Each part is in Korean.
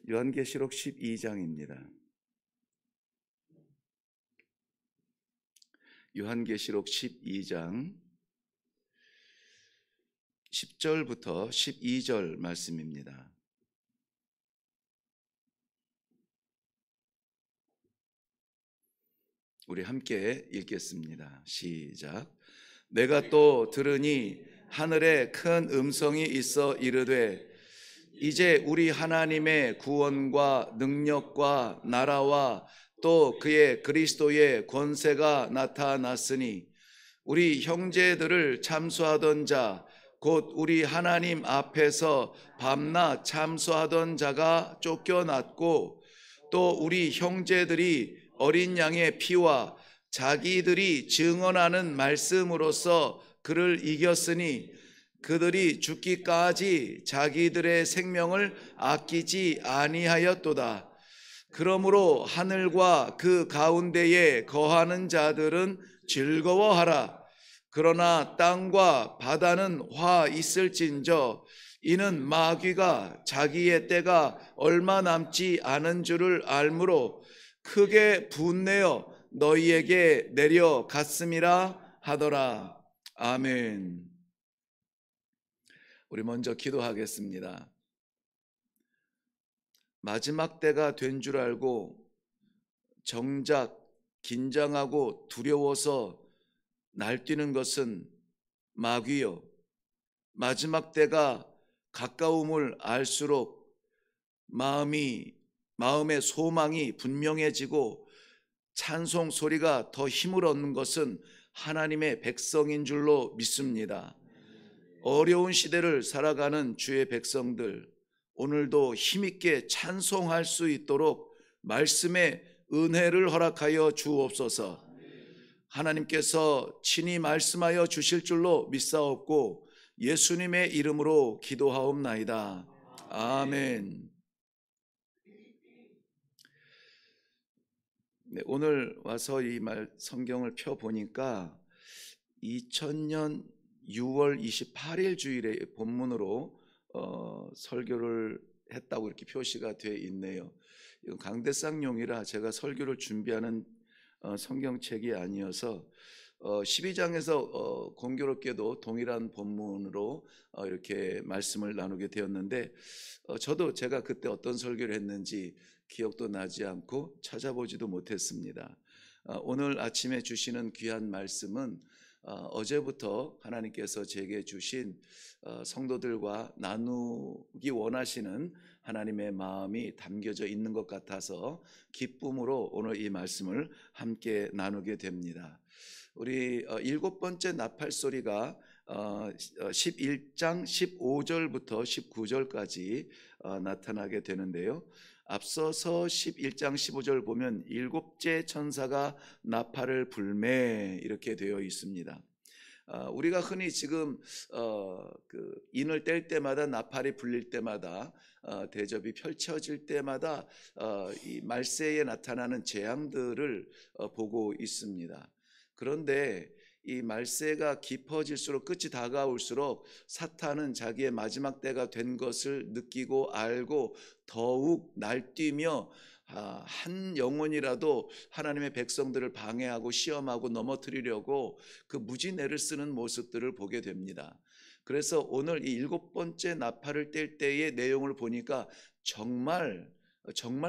요한계시록 12장입니다. 요한계시록 12장 10절부터 12절 말씀입니다. 우리 함께 읽겠습니다. 시작. 내가 또 들으니 하늘에 큰 음성이 있어 이르되 이제 우리 하나님의 구원과 능력과 나라와 또 그의 그리스도의 권세가 나타났으니 우리 형제들을 참수하던 자 곧 우리 하나님 앞에서 밤낮 참수하던 자가 쫓겨났고 또 우리 형제들이 어린 양의 피와 자기들이 증언하는 말씀으로써 그를 이겼으니 그들이 죽기까지 자기들의 생명을 아끼지 아니하였도다. 그러므로 하늘과 그 가운데에 거하는 자들은 즐거워하라. 그러나 땅과 바다는 화 있을진저 이는 마귀가 자기의 때가 얼마 남지 않은 줄을 알므로 크게 분내어 너희에게 내려갔음이라 하더라. 아멘. 우리 먼저 기도하겠습니다. 마지막 때가 된 줄 알고 정작 긴장하고 두려워서 날뛰는 것은 마귀요. 마지막 때가 가까움을 알수록 마음의 소망이 분명해지고 찬송 소리가 더 힘을 얻는 것은 하나님의 백성인 줄로 믿습니다. 어려운 시대를 살아가는 주의 백성들, 오늘도 힘있게 찬송할 수 있도록 말씀의 은혜를 허락하여 주옵소서. 하나님께서 친히 말씀하여 주실 줄로 믿사옵고 예수님의 이름으로 기도하옵나이다. 아멘. 네, 오늘 와서 이 성경을 펴보니까 2000년 6월 28일 주일에 본문으로 설교를 했다고 이렇게 표시가 되어 있네요. 이건 강대상용이라 제가 설교를 준비하는 성경책이 아니어서 12장에서 공교롭게도 동일한 본문으로 이렇게 말씀을 나누게 되었는데 저도 제가 그때 어떤 설교를 했는지 기억도 나지 않고 찾아보지도 못했습니다. 오늘 아침에 주시는 귀한 말씀은 어제부터 하나님께서 제게 주신 성도들과 나누기 원하시는 하나님의 마음이 담겨져 있는 것 같아서 기쁨으로 오늘 이 말씀을 함께 나누게 됩니다. 우리 일곱 번째 나팔 소리가 11장 15절부터 19절까지 나타나게 되는데요. 앞서서 11장 15절 보면 일곱째 천사가 나팔을 불매 이렇게 되어 있습니다. 우리가 흔히 지금 그 인을 뗄 때마다 나팔이 불릴 때마다 대접이 펼쳐질 때마다 이 말세에 나타나는 재앙들을 보고 있습니다. 그런데 이 말세가 깊어질수록 끝이 다가올수록 사탄은 자기의 마지막 때가 된 것을 느끼고 알고 더욱 날뛰며 한 영혼이라도 하나님의 백성들을 방해하고 시험하고 넘어뜨리려고 그 무지내를 쓰는 모습들을 보게 됩니다. 그래서 오늘 이 일곱 번째 나팔을 뗄 때의 내용을 보니까 정말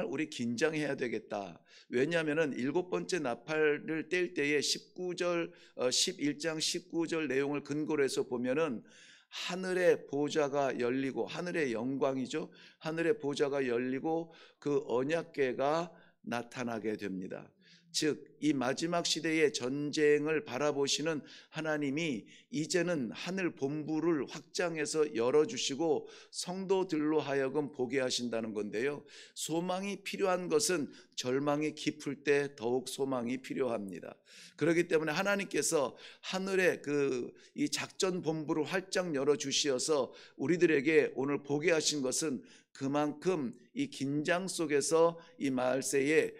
우리 긴장해야 되겠다. 왜냐하면 일곱 번째 나팔을 뗄 때의 11장 19절 내용을 근거로 해서 보면은 하늘의 보좌가 열리고 하늘의 영광이죠. 하늘의 보좌가 열리고 그 언약궤가 나타나게 됩니다. 즉 이 마지막 시대의 전쟁을 바라보시는 하나님이 이제는 하늘 본부를 확장해서 열어주시고 성도들로 하여금 보게 하신다는 건데요. 소망이 필요한 것은 절망이 깊을 때 더욱 소망이 필요합니다. 그렇기 때문에 하나님께서 하늘의 이 작전 본부를 활짝 열어주시어서 우리들에게 오늘 보게 하신 것은 그만큼 이 긴장 속에서 이 말세에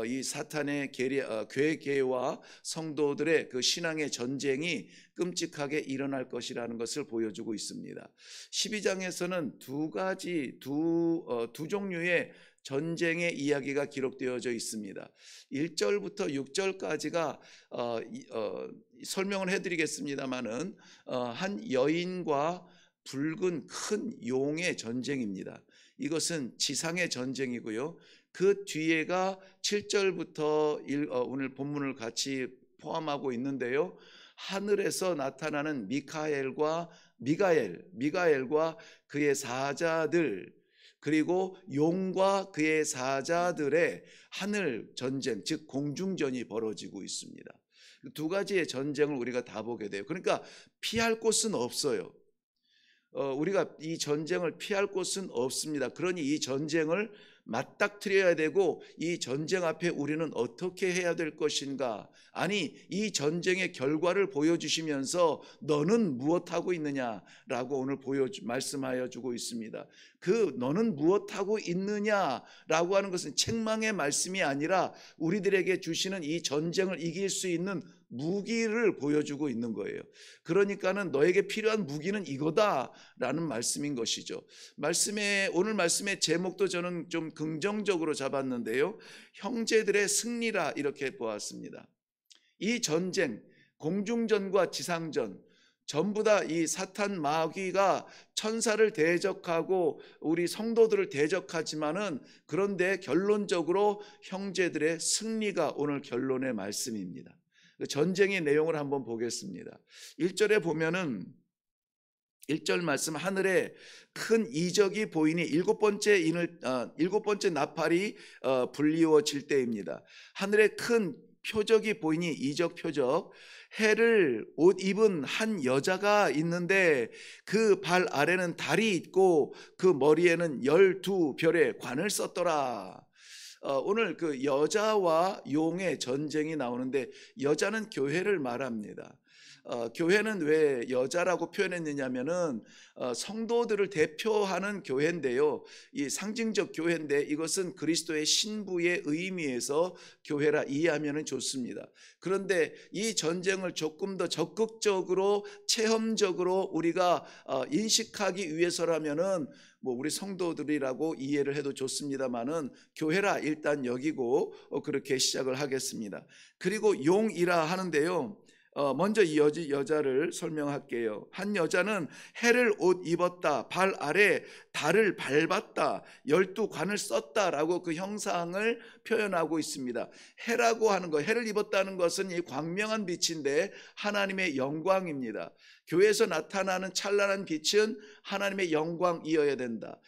이 사탄의 괴계와 성도들의 그 신앙의 전쟁이 끔찍하게 일어날 것이라는 것을 보여주고 있습니다. 12장에서는 두 종류의 전쟁의 이야기가 기록되어져 있습니다. 1절부터 6절까지가 설명을 해드리겠습니다마는 한 여인과 붉은 큰 용의 전쟁입니다. 이것은 지상의 전쟁이고요. 그 뒤에가 7절부터 오늘 본문을 같이 포함하고 있는데요. 하늘에서 나타나는 미가엘과 그의 사자들, 그리고 용과 그의 사자들의 하늘 전쟁, 즉 공중전이 벌어지고 있습니다. 두 가지의 전쟁을 우리가 다 보게 돼요. 그러니까 피할 곳은 없어요. 우리가 이 전쟁을 피할 곳은 없습니다. 그러니 이 전쟁을 맞닥뜨려야 되고, 이 전쟁 앞에 우리는 어떻게 해야 될 것인가? 아니, 이 전쟁의 결과를 보여주시면서 너는 무엇하고 있느냐라고 오늘 말씀하여 주고 있습니다. 그 너는 무엇하고 있느냐라고 하는 것은 책망의 말씀이 아니라 우리들에게 주시는 이 전쟁을 이길 수 있는 무기를 보여주고 있는 거예요. 그러니까는 너에게 필요한 무기는 이거다라는 말씀인 것이죠. 오늘 말씀의 제목도 저는 좀 긍정적으로 잡았는데요. 형제들의 승리라 이렇게 보았습니다. 이 전쟁, 공중전과 지상전, 전부 다 이 사탄 마귀가 천사를 대적하고 우리 성도들을 대적하지만은, 그런데 결론적으로 형제들의 승리가 오늘 결론의 말씀입니다. 전쟁의 내용을 한번 보겠습니다. 1절에 보면은 1절 말씀, 하늘에 큰 이적이 보이니 일곱 번째 나팔이 불리워질 때입니다. 하늘에 큰 표적이 보이니 이적 표적. 해를 옷 입은 한 여자가 있는데 그 발 아래는 달이 있고 그 머리에는 12별의 관을 썼더라. 오늘 그 여자와 용의 전쟁이 나오는데, 여자는 교회를 말합니다. 교회는 왜 여자라고 표현했느냐면은 성도들을 대표하는 교회인데요. 이 상징적 교회인데, 이것은 그리스도의 신부의 의미에서 교회라 이해하면 좋습니다. 그런데 이 전쟁을 조금 더 적극적으로 체험적으로 우리가 인식하기 위해서라면은 우리 성도들이라고 이해를 해도 좋습니다만은 교회라 일단 여기고 그렇게 시작을 하겠습니다. 그리고 용이라 하는데요. 먼저 이 여자를 설명할게요. 한 여자는 해를 옷 입었다, 발 아래 달을 밟았다, 12관을 썼다라고 그 형상을 표현하고 있습니다. 해라고 하는 것, 해를 입었다는 것은 이 광명한 빛인데 하나님의 영광입니다. 교회에서 나타나는 찬란한 빛은 하나님의 영광이어야 된다.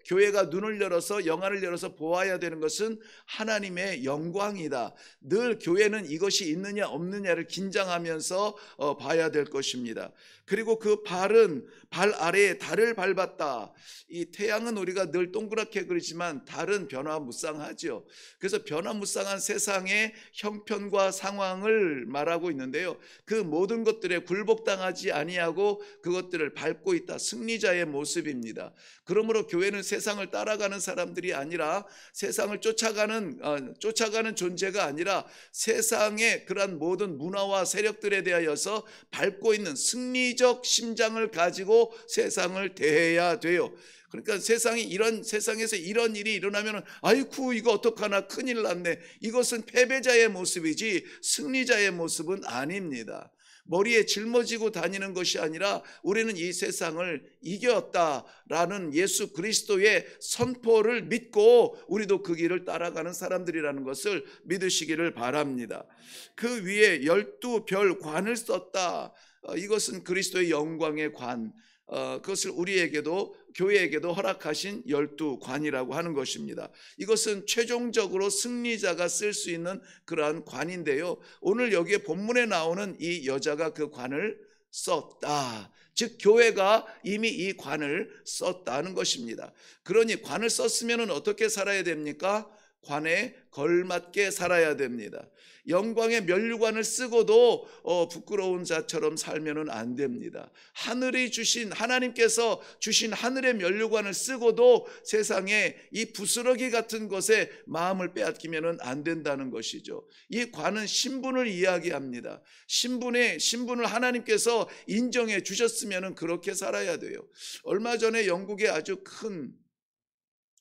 교회가 눈을 열어서, 영안을 열어서 보아야 되는 것은 하나님의 영광이다. 늘 교회는 이것이 있느냐 없느냐를 긴장하면서 봐야 될 것입니다. 그리고 그 발 아래에 달을 밟았다. 이 태양은 우리가 늘 동그랗게 그리지만 달은 변화무쌍하죠. 그래서 변화무쌍한 세상의 형편과 상황을 말하고 있는데요. 그 모든 것들에 굴복당하지 아니하고 그것들을 밟고 있다. 승리자의 모습입니다. 그러므로 교회는 세상을 따라가는 사람들이 아니라, 세상을 쫓아가는 존재가 아니라 세상의 그러한 모든 문화와 세력들에 대하여서 밟고 있는 승리적 심장을 가지고 세상을 대해야 돼요. 그러니까 세상에서 이런 일이 일어나면 아이쿠 이거 어떡하나, 큰일 났네. 이것은 패배자의 모습이지 승리자의 모습은 아닙니다. 머리에 짊어지고 다니는 것이 아니라 우리는 이 세상을 이겼다라는 예수 그리스도의 선포를 믿고 우리도 그 길을 따라가는 사람들이라는 것을 믿으시기를 바랍니다. 그 위에 12별 관을 썼다. 이것은 그리스도의 영광의 관, 그것을 우리에게도, 교회에게도 허락하신 12관이라고 하는 것입니다. 이것은 최종적으로 승리자가 쓸 수 있는 그러한 관인데요. 오늘 여기에 본문에 나오는 이 여자가 그 관을 썼다. 즉 교회가 이미 이 관을 썼다는 것입니다. 그러니 관을 썼으면 어떻게 살아야 됩니까? 관에 걸맞게 살아야 됩니다. 영광의 면류관을 쓰고도 부끄러운 자처럼 살면은 안 됩니다. 하늘이 주신, 하나님께서 주신 하늘의 면류관을 쓰고도 세상에 이 부스러기 같은 것에 마음을 빼앗기면은 안 된다는 것이죠. 이 관은 신분을 이야기합니다. 신분을 하나님께서 인정해 주셨으면은 그렇게 살아야 돼요. 얼마 전에 영국에 아주 큰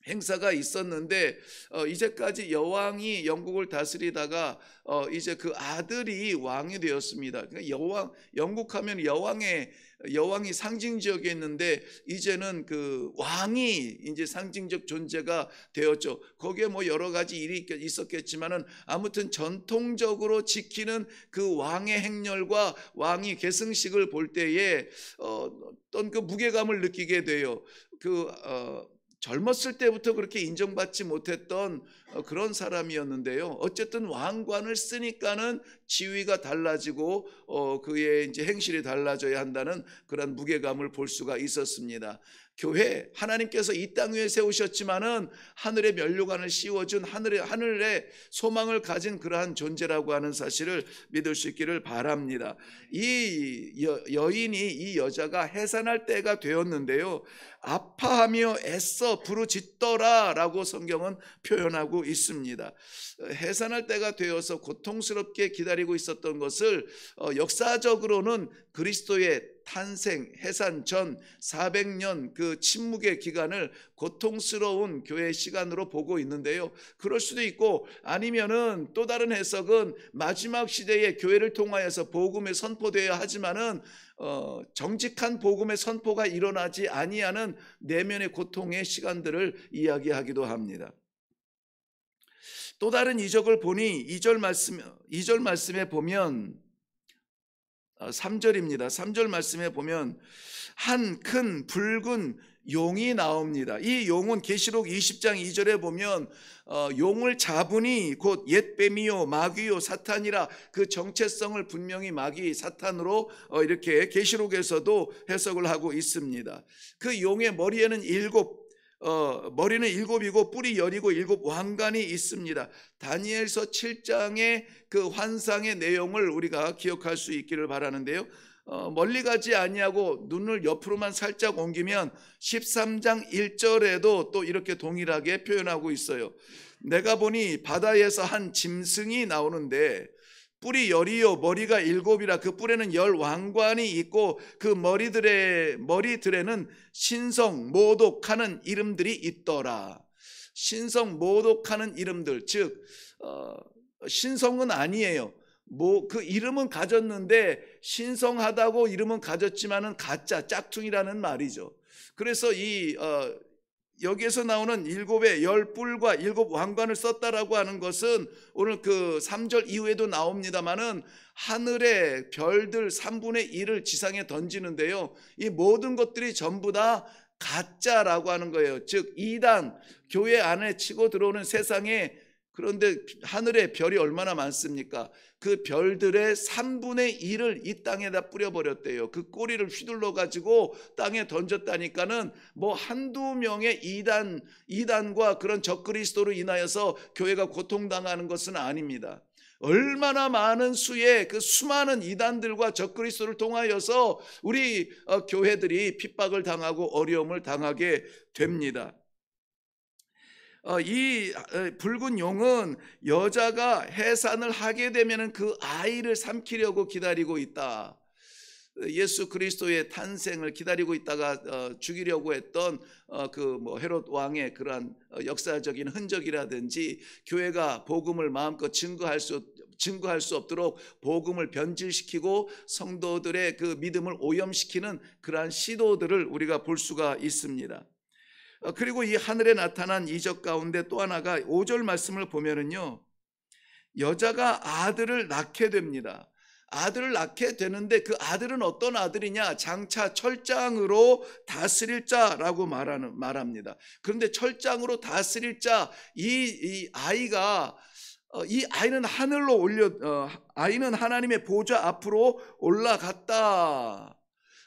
행사가 있었는데 이제까지 여왕이 영국을 다스리다가 이제 그 아들이 왕이 되었습니다. 그러니까 영국하면 여왕이 상징적이었는데 이제는 그 왕이 이제 상징적 존재가 되었죠. 거기에 뭐 여러 가지 일이 있었겠지만은 아무튼 전통적으로 지키는 그 왕의 행렬과 왕이 계승식을 볼 때에 어떤 그 무게감을 느끼게 돼요. 젊었을 때부터 그렇게 인정받지 못했던 그런 사람이었는데요. 어쨌든 왕관을 쓰니까는 지위가 달라지고 그의 이제 행실이 달라져야 한다는 그런 무게감을 볼 수가 있었습니다. 교회, 하나님께서 이 땅 위에 세우셨지만은 하늘의 면류관을 씌워준 하늘의 소망을 가진 그러한 존재라고 하는 사실을 믿을 수 있기를 바랍니다. 이 여자가 해산할 때가 되었는데요, 아파하며 애써 부르짖더라 라고 성경은 표현하고 있습니다. 해산할 때가 되어서 고통스럽게 기다리고 있었던 것을 역사적으로는 그리스도의 탄생, 해산 전 400년 그 침묵의 기간을 고통스러운 교회의 시간으로 보고 있는데요. 그럴 수도 있고 아니면은 또 다른 해석은 마지막 시대에 교회를 통하여서 복음이 선포되어야 하지만은 정직한 복음의 선포가 일어나지 아니하는 내면의 고통의 시간들을 이야기하기도 합니다. 또 다른 이적을 보니 2절 말씀에 보면 3절입니다. 3절 말씀에 보면 한 큰 붉은 용이 나옵니다. 이 용은 계시록 20장 2절에 보면 용을 잡으니 곧 옛뱀이요 마귀요 사탄이라 그 정체성을 분명히 마귀 사탄으로 이렇게 계시록에서도 해석을 하고 있습니다. 그 용의 머리에는 머리는 7이고 뿔이 10이고 7 왕관이 있습니다. 다니엘서 7장의 그 환상의 내용을 우리가 기억할 수 있기를 바라는데요. 멀리 가지 아니하고 눈을 옆으로만 살짝 옮기면 13장 1절에도 또 이렇게 동일하게 표현하고 있어요. 내가 보니 바다에서 한 짐승이 나오는데 뿔이 10이요 머리가 7이라 그 뿔에는 10 왕관이 있고 그 머리들에는 신성 모독하는 이름들이 있더라. 신성 모독하는 이름들, 즉 신성은 아니에요. 그 이름은 가졌는데 신성하다고 이름은 가졌지만은 가짜 짝퉁이라는 말이죠. 그래서 여기에서 나오는 7의 10뿔과 7 왕관을 썼다라고 하는 것은 오늘 그 3절 이후에도 나옵니다만은 하늘의 별들 3분의 1을 지상에 던지는데요, 이 모든 것들이 전부 다 가짜라고 하는 거예요. 즉 이단, 교회 안에 치고 들어오는 세상에, 그런데 하늘에 별이 얼마나 많습니까? 그 별들의 3분의 1을 이 땅에다 뿌려버렸대요. 그 꼬리를 휘둘러 가지고 땅에 던졌다니까는 뭐 한두 명의 이단과 그런 적그리스도로 인하여서 교회가 고통당하는 것은 아닙니다. 얼마나 많은 수의 그 수많은 이단들과 적그리스도를 통하여서 우리 교회들이 핍박을 당하고 어려움을 당하게 됩니다. 이 붉은 용은 여자가 해산을 하게 되면 그 아이를 삼키려고 기다리고 있다. 예수 그리스도의 탄생을 기다리고 있다가 죽이려고 했던 그 헤롯 왕의 그러한 역사적인 흔적이라든지, 교회가 복음을 마음껏 증거할 수 없도록 복음을 변질시키고 성도들의 그 믿음을 오염시키는 그러한 시도들을 우리가 볼 수가 있습니다. 그리고 이 하늘에 나타난 이적 가운데 또 하나가 5절 말씀을 보면은요, 여자가 아들을 낳게 됩니다. 아들을 낳게 되는데 그 아들은 어떤 아들이냐? 장차 철장으로 다스릴 자라고 말합니다. 그런데 철장으로 다스릴 자, 이 아이는 아이는 하나님의 보좌 앞으로 올라갔다.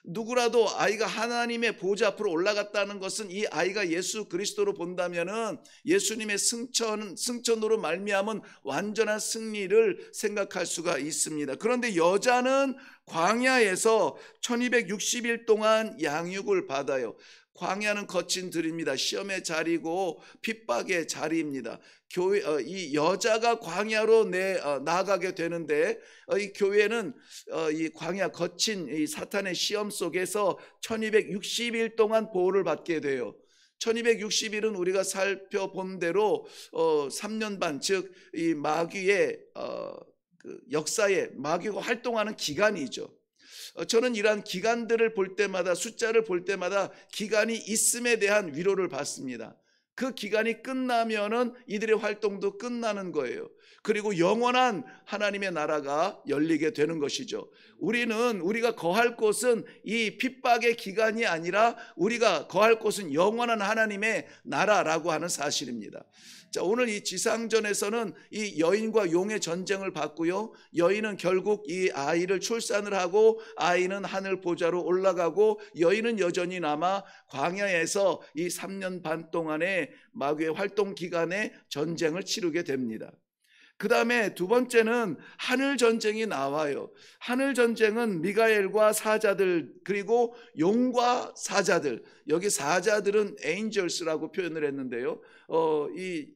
누구라도 아이가 하나님의 보좌 앞으로 올라갔다는 것은 이 아이가 예수 그리스도로 본다면은 예수님의 승천으로 말미암은 완전한 승리를 생각할 수가 있습니다. 그런데 여자는 광야에서 1260일 동안 양육을 받아요. 광야는 거친 들입니다. 시험의 자리고 핍박의 자리입니다. 이 여자가 광야로 나아가게 되는데 이 교회는 이 광야 거친 이 사탄의 시험 속에서 1260일 동안 보호를 받게 돼요. 1260일은 우리가 살펴본 대로 3년 반, 즉 이 마귀의 그 역사에 마귀가 활동하는 기간이죠. 저는 이러한 기간들을 볼 때마다, 숫자를 볼 때마다 기간이 있음에 대한 위로를 받습니다. 그 기간이 끝나면은 이들의 활동도 끝나는 거예요. 그리고 영원한 하나님의 나라가 열리게 되는 것이죠. 우리가 거할 곳은 이 핍박의 기간이 아니라 우리가 거할 곳은 영원한 하나님의 나라라고 하는 사실입니다. 자, 오늘 이 지상전에서는 이 여인과 용의 전쟁을 받고요. 여인은 결국 이 아이를 출산을 하고 아이는 하늘 보좌로 올라가고 여인은 여전히 남아 광야에서 이 3년 반 동안의 마귀의 활동 기간에 전쟁을 치르게 됩니다. 그 다음에 두 번째는 하늘 전쟁이 나와요. 하늘 전쟁은 미가엘과 사자들 그리고 용과 사자들, 여기 사자들은 angels라고 표현을 했는데요. 이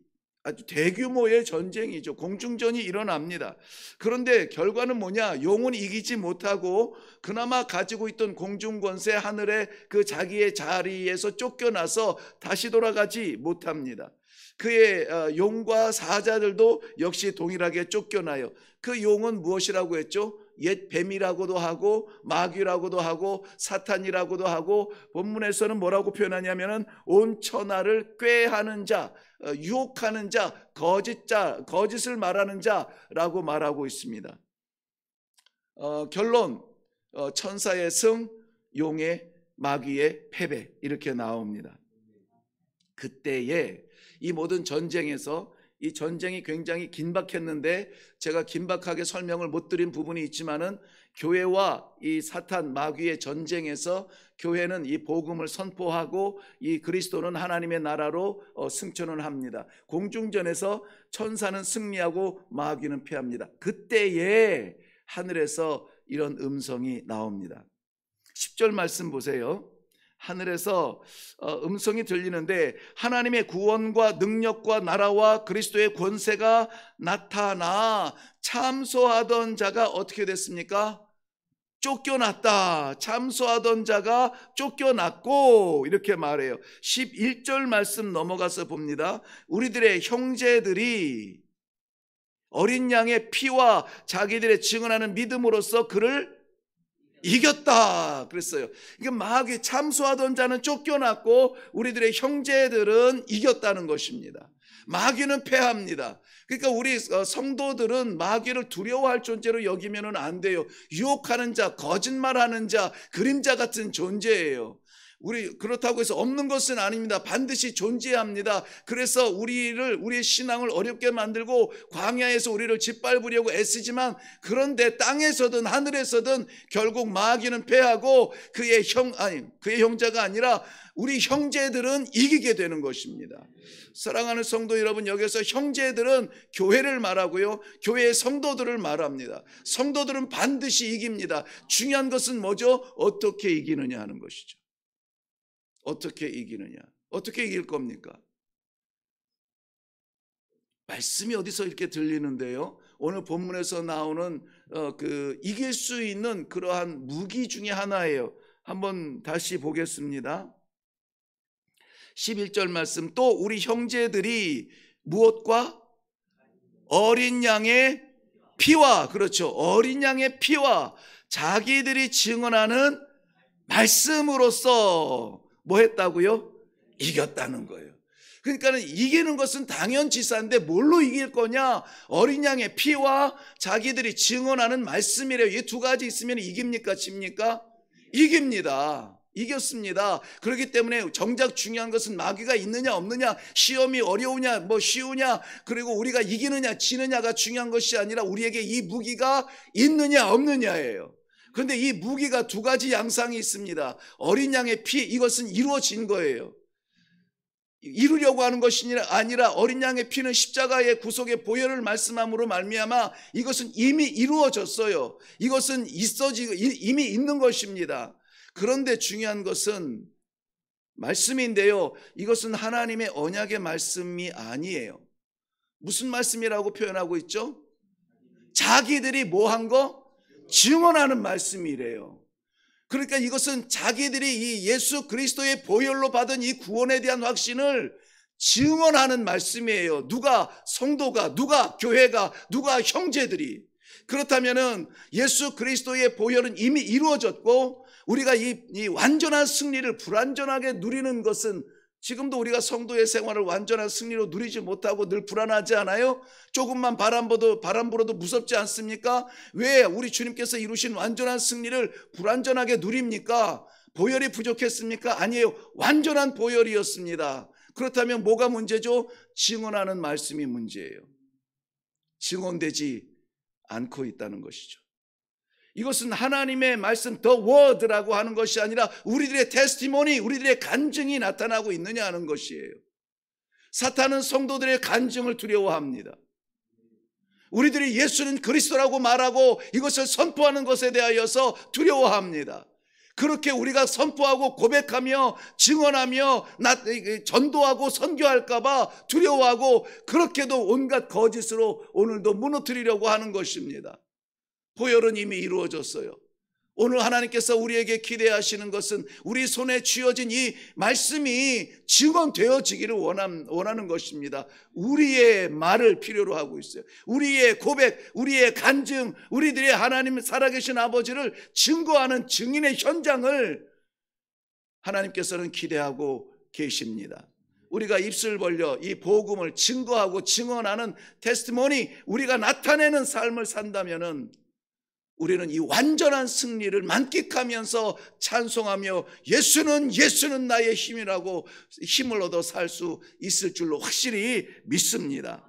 아주 대규모의 전쟁이죠. 공중전이 일어납니다. 그런데 결과는 뭐냐? 용은 이기지 못하고 그나마 가지고 있던 공중권세 하늘의 그 자기의 자리에서 쫓겨나서 다시 돌아가지 못합니다. 그의 용과 사자들도 역시 동일하게 쫓겨나요. 그 용은 무엇이라고 했죠? 옛 뱀이라고도 하고 마귀라고도 하고 사탄이라고도 하고 본문에서는 뭐라고 표현하냐면은 온 천하를 꾀하는 자, 유혹하는 자, 거짓을 말하는 자라고 말하고 있습니다. 결론, 천사의 승, 용의 마귀의 패배 이렇게 나옵니다. 그때에 이 모든 전쟁에서 이 전쟁이 굉장히 긴박했는데 제가 긴박하게 설명을 못 드린 부분이 있지만은 교회와 이 사탄 마귀의 전쟁에서 교회는 이 복음을 선포하고 이 그리스도는 하나님의 나라로 승천을 합니다. 공중전에서 천사는 승리하고 마귀는 패합니다. 그때에 하늘에서 이런 음성이 나옵니다. 10절 말씀 보세요. 하늘에서 음성이 들리는데 하나님의 구원과 능력과 나라와 그리스도의 권세가 나타나 참소하던 자가 어떻게 됐습니까? 쫓겨났다. 참소하던 자가 쫓겨났고 이렇게 말해요. 11절 말씀 넘어가서 봅니다. 우리들의 형제들이 어린 양의 피와 자기들의 증언하는 믿음으로써 그를 이겼다 그랬어요. 그러니까 마귀 참소하던 자는 쫓겨났고 우리들의 형제들은 이겼다는 것입니다. 마귀는 패합니다. 그러니까 우리 성도들은 마귀를 두려워할 존재로 여기면 안 돼요. 유혹하는 자, 거짓말하는 자, 그림자 같은 존재예요. 그렇다고 해서 없는 것은 아닙니다. 반드시 존재합니다. 그래서 우리의 신앙을 어렵게 만들고 광야에서 우리를 짓밟으려고 애쓰지만 그런데 땅에서든 하늘에서든 결국 마귀는 패하고 그의 형제가 아니라 우리 형제들은 이기게 되는 것입니다. 사랑하는 성도 여러분, 여기서 형제들은 교회를 말하고요, 교회의 성도들을 말합니다. 성도들은 반드시 이깁니다. 중요한 것은 뭐죠? 어떻게 이기느냐 하는 것이죠. 어떻게 이기느냐? 어떻게 이길 겁니까? 말씀이 어디서 이렇게 들리는데요? 오늘 본문에서 나오는 이길 수 있는 그러한 무기 중에 하나예요. 한번 다시 보겠습니다. 11절 말씀, 또 우리 형제들이 무엇과? 어린 양의 피와, 그렇죠, 어린 양의 피와 자기들이 증언하는 말씀으로써 뭐 했다고요? 이겼다는 거예요. 그러니까 이기는 것은 당연지사인데 뭘로 이길 거냐? 어린 양의 피와 자기들이 증언하는 말씀이래요. 이 두 가지 있으면 이깁니까? 집니까? 이깁니다. 이겼습니다. 그렇기 때문에 정작 중요한 것은 마귀가 있느냐 없느냐, 시험이 어려우냐 뭐 쉬우냐, 그리고 우리가 이기느냐 지느냐가 중요한 것이 아니라 우리에게 이 무기가 있느냐 없느냐예요. 그런데 이 무기가 두 가지 양상이 있습니다. 어린 양의 피, 이것은 이루어진 거예요. 이루려고 하는 것이 아니라 어린 양의 피는 십자가의 구속의 보혈을 말씀함으로 말미암아 이것은 이미 이루어졌어요. 이것은 이미 있는 것입니다. 그런데 중요한 것은 말씀인데요, 이것은 하나님의 언약의 말씀이 아니에요. 무슨 말씀이라고 표현하고 있죠? 자기들이 뭐 한 거? 증언하는 말씀이래요. 그러니까 이것은 자기들이 이 예수 그리스도의 보혈로 받은 이 구원에 대한 확신을 증언하는 말씀이에요. 누가? 성도가, 누가? 교회가, 누가? 형제들이. 그렇다면은 예수 그리스도의 보혈은 이미 이루어졌고 우리가 이 완전한 승리를 불완전하게 누리는 것은 지금도 우리가 성도의 생활을 완전한 승리로 누리지 못하고 늘 불안하지 않아요? 조금만 바람 불어도 무섭지 않습니까? 왜 우리 주님께서 이루신 완전한 승리를 불완전하게 누립니까? 보혈이 부족했습니까? 아니에요. 완전한 보혈이었습니다. 그렇다면 뭐가 문제죠? 증언하는 말씀이 문제예요. 증언되지 않고 있다는 것이죠. 이것은 하나님의 말씀, the word라고 하는 것이 아니라 우리들의 테스티모니, 우리들의 간증이 나타나고 있느냐 하는 것이에요. 사탄은 성도들의 간증을 두려워합니다. 우리들이 예수는 그리스도라고 말하고 이것을 선포하는 것에 대하여서 두려워합니다. 그렇게 우리가 선포하고 고백하며 증언하며 전도하고 선교할까 봐 두려워하고 그렇게도 온갖 거짓으로 오늘도 무너뜨리려고 하는 것입니다. 보혈은 이미 이루어졌어요. 오늘 하나님께서 우리에게 기대하시는 것은 우리 손에 쥐어진 이 말씀이 증언되어지기를 원하는 것입니다. 우리의 말을 필요로 하고 있어요. 우리의 고백, 우리의 간증, 우리들의 하나님 살아계신 아버지를 증거하는 증인의 현장을 하나님께서는 기대하고 계십니다. 우리가 입술 벌려 이 복음을 증거하고 증언하는 테스티모니, 우리가 나타내는 삶을 산다면은 우리는 이 완전한 승리를 만끽하면서 찬송하며 예수는 나의 힘이라고 힘을 얻어 살 수 있을 줄로 확실히 믿습니다.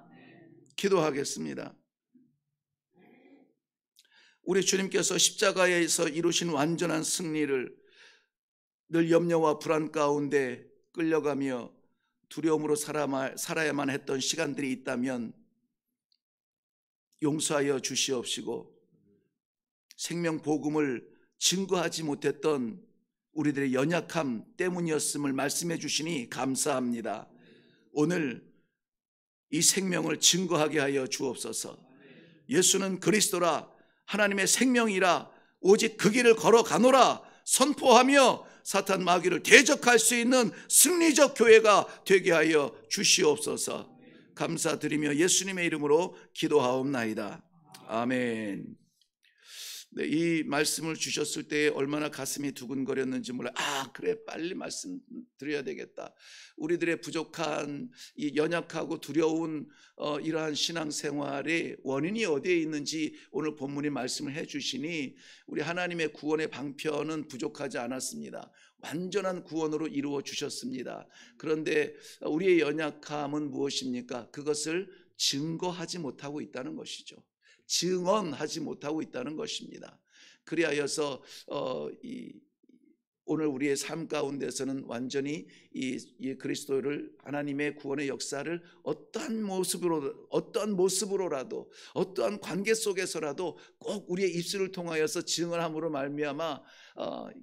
기도하겠습니다. 우리 주님께서 십자가에서 이루신 완전한 승리를 늘 염려와 불안 가운데 끌려가며 두려움으로 살아야만 했던 시간들이 있다면 용서하여 주시옵시고 생명 복음을 증거하지 못했던 우리들의 연약함 때문이었음을 말씀해 주시니 감사합니다. 오늘 이 생명을 증거하게 하여 주옵소서. 예수는 그리스도라, 하나님의 생명이라, 오직 그 길을 걸어가노라 선포하며 사탄 마귀를 대적할 수 있는 승리적 교회가 되게 하여 주시옵소서. 감사드리며 예수님의 이름으로 기도하옵나이다. 아멘. 네, 이 말씀을 주셨을 때 얼마나 가슴이 두근거렸는지 몰라요. 그래, 빨리 말씀 드려야 되겠다. 우리들의 부족한 이 연약하고 두려운 이러한 신앙생활의 원인이 어디에 있는지 오늘 본문이 말씀을 해주시니 우리 하나님의 구원의 방편은 부족하지 않았습니다. 완전한 구원으로 이루어 주셨습니다. 그런데 우리의 연약함은 무엇입니까? 그것을 증거하지 못하고 있다는 것이죠. 증언하지 못하고 있다는 것입니다. 그리하여서 오늘 우리의 삶 가운데서는 완전히 이 그리스도를, 하나님의 구원의 역사를 어떠한 모습으로라도 어떠한 관계 속에서라도 꼭 우리의 입술을 통하여서 증언함으로 말미암아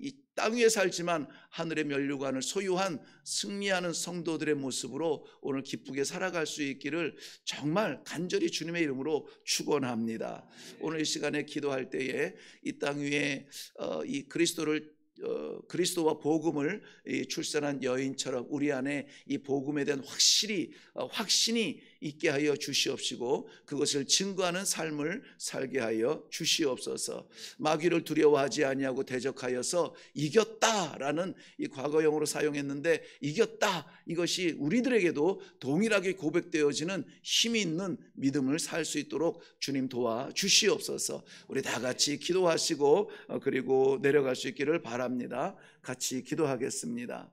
이 땅 위에 살지만 하늘의 면류관을 소유한 승리하는 성도들의 모습으로 오늘 기쁘게 살아갈 수 있기를 정말 간절히 주님의 이름으로 축원합니다. 오늘 이 시간에 기도할 때에 이 땅 위에 이 그리스도와 복음을 출산한 여인처럼 우리 안에 이 복음에 대한 확신이 있게 하여 주시옵시고 그것을 증거하는 삶을 살게 하여 주시옵소서. 마귀를 두려워하지 아니하고 대적하여서 이겼다라는 이 과거형으로 사용했는데 이겼다, 이것이 우리들에게도 동일하게 고백되어지는 힘이 있는 믿음을 살 수 있도록 주님 도와 주시옵소서. 우리 다 같이 기도하시고 그리고 내려갈 수 있기를 바랍니다. 같이 기도하겠습니다.